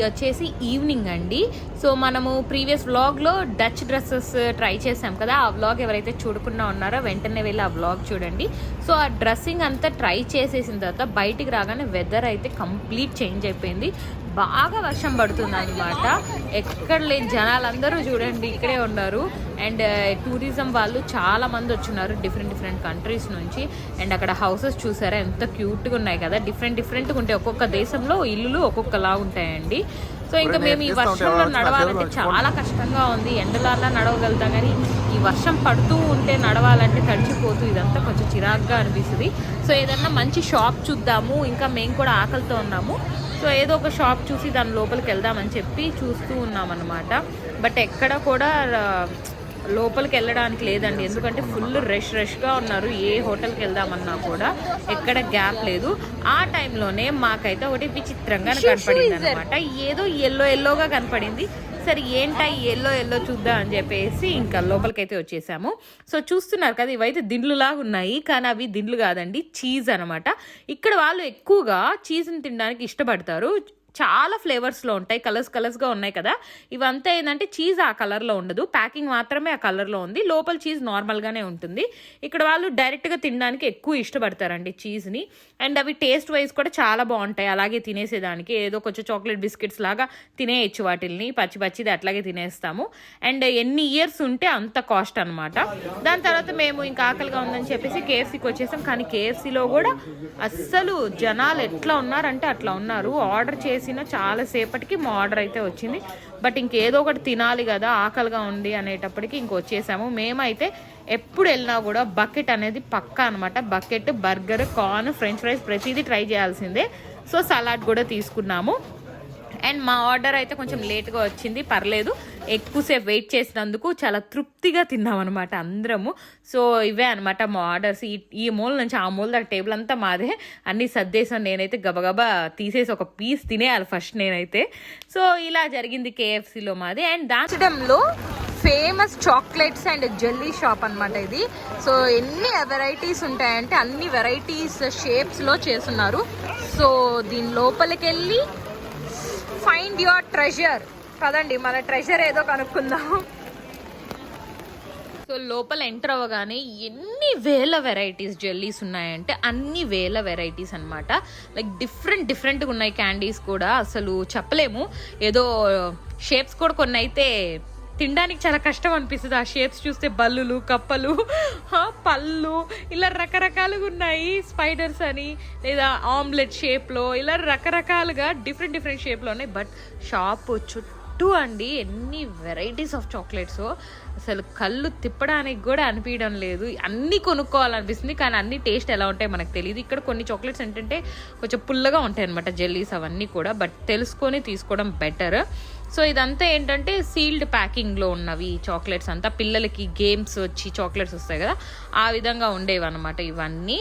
వచ్చేసి ఈవినింగ్ అండి. సో మనము ప్రీవియస్ వ్లాగ్లో డచ్ డ్రెస్సెస్ ట్రై చేసాం కదా, ఆ వ్లాగ్ ఎవరైతే చూడకుండా ఉన్నారో వెంటనే వెళ్ళి ఆ వ్లాగ్ చూడండి. సో ఆ డ్రెస్సింగ్ అంతా ట్రై చేసేసిన తర్వాత బయటికి రాగానే వెదర్ అయితే కంప్లీట్ చేంజ్ అయిపోయింది. బాగా వర్షం పడుతుంది అనమాట. ఎక్కడ లేని జనాలందరూ చూడండి ఇక్కడే ఉన్నారు. అండ్ టూరిజం వాళ్ళు చాలా మంది వచ్చున్నారు డిఫరెంట్ కంట్రీస్ నుంచి. అండ్ అక్కడ హౌసెస్ చూసారా ఎంత క్యూట్గా ఉన్నాయి కదా, డిఫరెంట్గా ఉంటాయి. ఒక్కొక్క దేశంలో ఇల్లులు ఒక్కొక్కలా ఉంటాయండి. సో ఇంకా మేము ఈ వర్షంలో నడవాలంటే చాలా కష్టంగా ఉంది. ఎండలాలా నడవగలుగుతాం కానీ ఈ వర్షం పడుతూ ఉంటే నడవాలంటే తడిచిపోతూ ఇదంతా కొంచెం చిరాగ్గా అనిపిస్తుంది. సో ఏదన్నా మంచి షాప్ చూద్దాము, ఇంకా మేము కూడా ఆకలితో ఉన్నాము. సో ఏదో ఒక షాప్ చూసి దాని లోపలికి వెళ్దామని చెప్పి చూస్తూ ఉన్నాం అనమాట. బట్ ఎక్కడ కూడా లోపలికి వెళ్ళడానికి లేదండి, ఎందుకంటే ఫుల్ రష్గా ఉన్నారు. ఏ హోటల్కి వెళ్దామన్నా కూడా ఎక్కడ గ్యాప్ లేదు. ఆ టైంలోనే మాకైతే ఒకటి విచిత్రంగా కనపడింది అనమాట. ఏదో ఎల్లోగా కనపడింది. సరే ఏంటా ఎల్లో చూద్దాం అని చెప్పేసి ఇంకా లోపలికైతే వచ్చేసాము. సో చూస్తున్నారు కదా, ఇవైతే దిండ్లులాగా ఉన్నాయి, కానీ అవి దిండ్లు కాదండి, చీజ్ అనమాట. ఇక్కడ వాళ్ళు ఎక్కువగా చీజ్ని తినడానికి ఇష్టపడతారు. చాలా ఫ్లేవర్స్లో ఉంటాయి, కలర్స్గా ఉన్నాయి కదా. ఇవంతా ఏంటంటే చీజ్ ఆ కలర్లో ఉండదు, ప్యాకింగ్ మాత్రమే ఆ కలర్లో ఉంది. లోపల చీజ్ నార్మల్గానే ఉంటుంది. ఇక్కడ వాళ్ళు డైరెక్ట్గా తినడానికి ఎక్కువ ఇష్టపడతారండి చీజ్ని. అండ్ అవి టేస్ట్ వైజ్ కూడా చాలా బాగుంటాయి, అలాగే తినేసేదానికి. ఏదో కొంచెం చాక్లెట్ బిస్కెట్స్ లాగా తినేయచ్చు వాటిల్ని, పచ్చిది అట్లాగే తినేస్తాము. అండ్ ఎన్ని ఇయర్స్ ఉంటే అంత కాస్ట్ అనమాట. దాని తర్వాత మేము ఇంకా ఆకలిగా ఉందని చెప్పేసి కేఎఫ్సీకి వచ్చేసాం. కానీ కేఎఫ్సీలో కూడా అస్సలు జనాలు ఎట్లా ఉన్నారంటే అట్లా ఉన్నారు. ఆర్డర్ చేసి చాలా సేపటికి మా ఆర్డర్ అయితే వచ్చింది. బట్ ఇంకేదో ఒకటి తినాలి కదా, ఆకలిగా ఉంది అనేటప్పటికి ఇంకొచ్చేసాము. మేమైతే ఎప్పుడు వెళ్ళినా కూడా బకెట్ అనేది పక్కా అనమాట. Bucket, burger, corn, French fries ప్రతిదీ ట్రై చేయాల్సిందే. సో సలాడ్ కూడా తీసుకున్నాము. అండ్ మా ఆర్డర్ అయితే కొంచెం లేట్గా వచ్చింది, పర్లేదు. ఎక్కువసేపు వెయిట్ చేసినందుకు చాలా తృప్తిగా తిన్నాం అనమాట అందరము. సో ఇవే అనమాట మా ఆర్డర్స్. ఈ మూల నుంచి ఆ మూల దాకా టేబుల్ అంతా మాదే. అన్నీ సర్దేశాను. నేనైతే గబగబా తీసేసి ఒక పీస్ తినేయాలి ఫస్ట్ నేనైతే. సో ఇలా జరిగింది కేఎఫ్సీలో మాది. అండ్ దాచడంలో famous chocolates and jelly shop అనమాట ఇది. సో ఎన్ని వెరైటీస్ ఉంటాయంటే అన్ని వెరైటీస్ షేప్స్లో చేస్తున్నారు. సో దీని లోపలికి వెళ్ళి ఫైండ్ యువర్ ట్రెజర్. పదండి మన ట్రెజర్ ఏదో కనుక్కుందాం. సో లోపల ఎంటర్ అవ్వగానే ఎన్ని వేల వెరైటీస్ జెల్లీస్ ఉన్నాయంటే అన్ని వేల వెరైటీస్ అనమాట. లైక్ డిఫరెంట్గా ఉన్నాయి. క్యాండీస్ కూడా అసలు చెప్పలేము. ఏదో షేప్స్ కూడా కొన్ని అయితే తినడానికి చాలా కష్టం అనిపిస్తుంది. ఆ షేప్స్ చూస్తే బల్లులు, కప్పలు, పళ్ళు ఇలా రకరకాలుగా ఉన్నాయి. స్పైడర్స్ అని, లేదా ఆమ్లెట్ షేప్లో, ఇలా రకరకాలుగా డిఫరెంట్ షేప్లో ఉన్నాయి. బట్ షాప్ చుట్టూ అండి ఎన్ని వెరైటీస్ ఆఫ్ చాక్లెట్స్, అసలు కళ్ళు తిప్పడానికి కూడా అనిపించడం లేదు. అన్నీ కొనుక్కోవాలనిపిస్తుంది, కానీ అన్ని టేస్ట్ ఎలా ఉంటాయి మనకు తెలియదు. ఇక్కడ కొన్ని చాక్లెట్స్ ఏంటంటే కొంచెం పుల్లగా ఉంటాయి అనమాట, జెల్లీస్ అవన్నీ కూడా. బట్ తెలుసుకొని తీసుకోవడం బెటర్. సో ఇదంతా ఏంటంటే సీల్డ్ ప్యాకింగ్లో ఉన్నవి చాక్లెట్స్ అంతా. పిల్లలకి గేమ్స్ వచ్చి చాక్లెట్స్ వస్తాయి కదా, ఆ విధంగా ఉండేవి అనమాట ఇవన్నీ.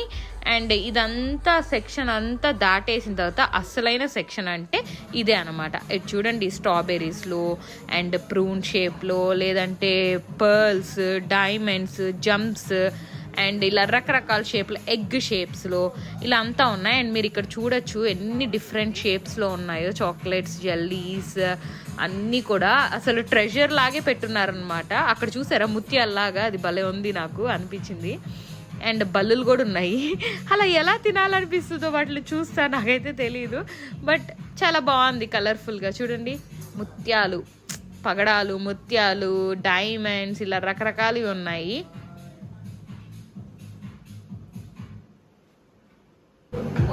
అండ్ ఇదంతా సెక్షన్ అంతా దాటేసిన తర్వాత అసలైన సెక్షన్ అంటే ఇదే అనమాట. ఇది చూడండి, స్ట్రాబెర్రీస్లో అండ్ ప్రూన్ షేప్లో, లేదంటే పర్ల్స్, డైమండ్స్, జంప్స్, అండ్ ఇలా రకరకాల షేప్లో, ఎగ్ షేప్స్లో ఇలా అంతా ఉన్నాయి. అండ్ మీరు ఇక్కడ చూడొచ్చు ఎన్ని డిఫరెంట్ షేప్స్లో ఉన్నాయో చాక్లెట్స్, జెల్లీస్ అన్నీ కూడా. అసలు ట్రెజర్ లాగే పెట్టున్నారనమాట. అక్కడ చూసారా ముత్యాల్లాగా, అది భలే ఉంది, నాకు అనిపించింది. అండ్ బల్లులు కూడా ఉన్నాయి. అలా ఎలా తినాలనిపిస్తుందో వాటిని చూస్తా, నాకైతే తెలీదు. బట్ చాలా బాగుంది కలర్ఫుల్గా. చూడండి, ముత్యాలు, పగడాలు, ముత్యాలు, డైమండ్స్, ఇలా రకరకాలు ఉన్నాయి.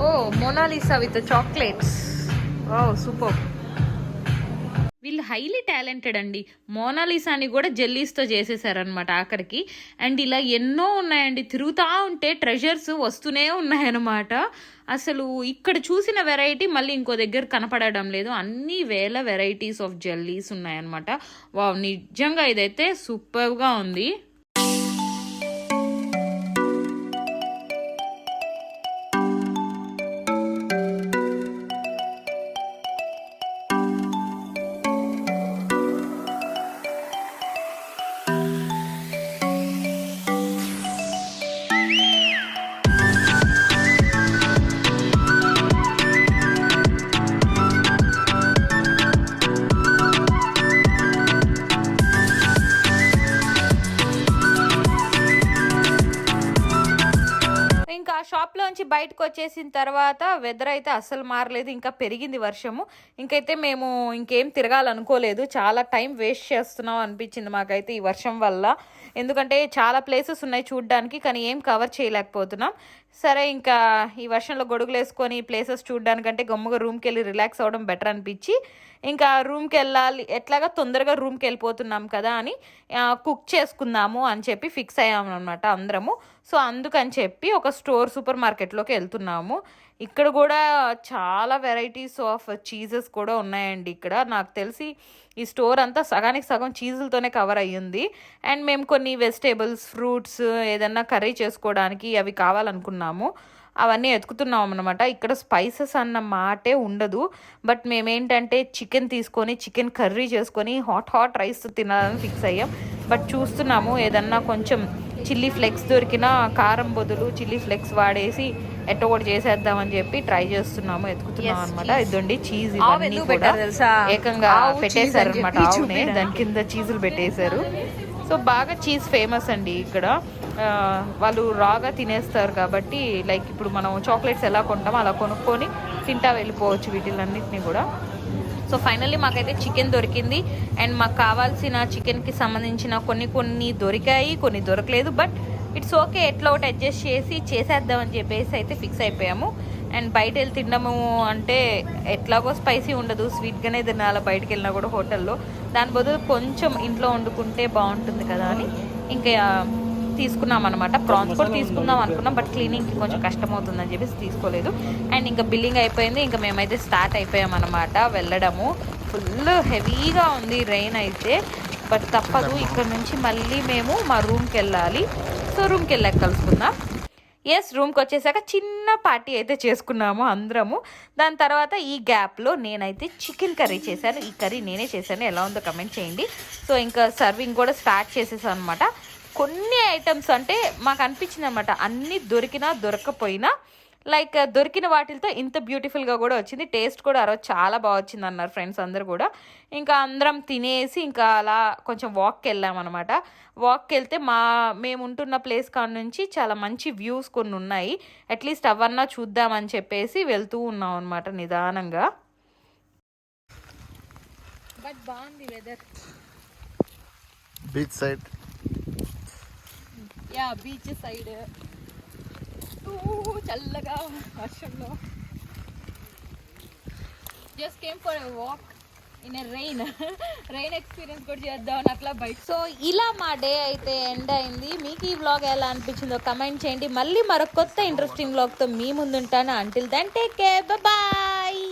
ఓ Mona Lisa with chocolates. Wow, super. వీళ్ళు హైలీ టాలెంటెడ్ అండి. మోనాలిసాని కూడా జెల్లీస్తో చేసేసారనమాట ఆఖరికి. అండ్ ఇలా ఎన్నో ఉన్నాయండి, తిరుగుతూ ఉంటే ట్రెజర్స్ వస్తూనే ఉన్నాయన్నమాట. అసలు ఇక్కడ చూసిన వెరైటీ మళ్ళీ ఇంకో దగ్గర కనపడడం లేదు. అన్ని వేల వెరైటీస్ ఆఫ్ జెల్లీస్ ఉన్నాయన్నమాట. వావ్, నిజంగా ఇదైతే సూపర్గా ఉంది. షాప్లోంచి బయటకు వచ్చేసిన తర్వాత వెదర్ అయితే అస్సలు మారలేదు, ఇంకా పెరిగింది వర్షము. ఇంకైతే మేము ఇంకేం తిరగాలనుకోలేదు, చాలా టైం వేస్ట్ చేస్తున్నాం అనిపించింది మాకైతే ఈ వర్షం వల్ల. ఎందుకంటే చాలా ప్లేసెస్ ఉన్నాయి చూడడానికి, కానీ ఏం కవర్ చేయలేకపోతున్నాం. సరే ఇంకా ఈ వర్షంలో గొడుగులు వేసుకొని ప్లేసెస్ చూడడానికంటే గమ్ముగా రూమ్కి వెళ్ళి రిలాక్స్ అవ్వడం బెటర్ అనిపించి ఇంకా రూమ్కి వెళ్ళాలి, ఎట్లాగా తొందరగా రూమ్కి వెళ్ళిపోతున్నాం కదా అని కుక్ చేసుకుందాము అని చెప్పి ఫిక్స్ అయ్యాము అనమాట అందరము. సో అందుకని చెప్పి ఒక సూపర్ మార్కెట్లోకి వెళ్తున్నాము. ఇక్కడ కూడా చాలా వెరైటీస్ ఆఫ్ చీజెస్ కూడా ఉన్నాయండి. ఇక్కడ నాకు తెలిసి ఈ స్టోర్ అంతా సగానికి సగం చీజులతోనే కవర్ అయ్యింది. అండ్ మేము కొన్ని వెజిటేబుల్స్, ఫ్రూట్స్ ఏదన్నా కర్రీ చేసుకోవడానికి అవి కావాలనుకున్నాము, అవన్నీ ఎతుకుతున్నాం అనమాట. ఇక్కడ స్పైసెస్ అన్న మాటే ఉండదు, బట్ మేమేంటంటే చికెన్ తీసుకొని చికెన్ కర్రీ చేసుకొని హాట్ రైస్ తినాలని ఫిక్స్ అయ్యాం. బట్ చూస్తున్నాము ఏదన్నా కొంచెం చిల్లీ ఫ్లెక్స్ దొరికిన కారం బదులు చిల్లీ ఫ్లెక్స్ వాడేసి ఎట్టో ఒకటి చేసేద్దామని చెప్పి ట్రై చేస్తున్నాము, ఎత్తుకుతున్నాం అనమాట. ఇదండి చీజ్, ఇవన్నీ కూడా ఏకంగా పెట్టేశారు అనమాట. ఆవునే దాని కింద చీజులు పెట్టేశారు. సో బాగా చీజ్ ఫేమస్ అండి ఇక్కడ. వాళ్ళు రాగా తినేస్తారు కాబట్టి, లైక్ ఇప్పుడు మనం చాక్లెట్స్ ఎలా కొంటామో అలా కొనుక్కొని తింటా వెళ్ళిపోవచ్చు వీటిలన్నింటినీ కూడా. సో ఫైనల్లీ మాకైతే చికెన్ దొరికింది. అండ్ మాకు కావాల్సిన చికెన్కి సంబంధించిన కొన్ని దొరికాయి, కొన్ని దొరకలేదు. బట్ ఇట్స్ ఓకే, ఎట్లా ఒకటి అడ్జస్ట్ చేసి చేసేద్దామని చెప్పేసి అయితే ఫిక్స్ అయిపోయాము. అండ్ బయట వెళ్ళి తినడము అంటే ఎట్లాగో స్పైసీ ఉండదు, స్వీట్గానే తినాలి బయటకు వెళ్ళినా కూడా హోటల్లో. దాని బదులు కొంచెం ఇంట్లో వండుకుంటే బాగుంటుంది కదా అని ఇంకా తీసుకున్నాం అనమాట. ప్రాన్స్ కూడా తీసుకుందాం అనుకున్నాం, బట్ క్లీనింగ్కి కొంచెం కష్టం అవుతుందని చెప్పేసి తీసుకోలేదు. అండ్ ఇంకా బిల్లింగ్ అయిపోయింది, ఇంకా మేమైతే స్టార్ట్ అయిపోయాం అనమాట వెళ్ళడము. ఫుల్ హెవీగా ఉంది రెయిన్ అయితే, బట్ తప్పదు. ఇక్కడ నుంచి మళ్ళీ మేము మా రూమ్కి వెళ్ళాలి. సో రూమ్కి వెళ్ళాక కలుసుకుందాం. రూమ్కి వచ్చేసాక చిన్న పార్టీ అయితే చేసుకున్నాము అందరము. దాని తర్వాత ఈ గ్యాప్లో నేనైతే చికెన్ కర్రీ చేశాను. ఈ కర్రీ నేనే చేశాను, ఎలా ఉందో కమెంట్ చేయండి. సో ఇంకా సర్వింగ్ కూడా స్టార్ట్ చేసేసాను అనమాట. కొన్ని ఐటమ్స్ అంటే మాకు అనిపించింది అనమాట, అన్నీ దొరికినా దొరకపోయినా లైక్ దొరికిన వాటితో ఇంత బ్యూటిఫుల్గా కూడా వచ్చింది. టేస్ట్ కూడా ఆ రోజు చాలా బాగా వచ్చింది అన్నారు ఫ్రెండ్స్ అందరు కూడా. ఇంకా అందరం తినేసి ఇంకా అలా కొంచెం వాక్కి వెళ్ళామన్నమాట. వాక్కి వెళ్తే మేము ఉంటున్న ప్లేస్ కాడ నుంచి చాలా మంచి వ్యూస్ కొన్ని ఉన్నాయి, అట్లీస్ట్ అవన్నా చూద్దామని చెప్పేసి వెళ్తూ ఉన్నాం అనమాట నిదానంగా. బట్ బాగుంది weather. Beach side, beach side చల్లగా వర్షంలో just came for a walk in a rain experience కూడా చేద్దామని అట్లా బైక్. సో ఇలా మా డే అయితే ఎండ్ అయింది. మీకు ఈ వ్లాగ్ ఎలా అనిపించిందో కమెంట్ చేయండి. మళ్ళీ మరొక కొత్త ఇంట్రెస్టింగ్ వ్లాగ్తో మీ ముందుంటాను. Until then take care, bye.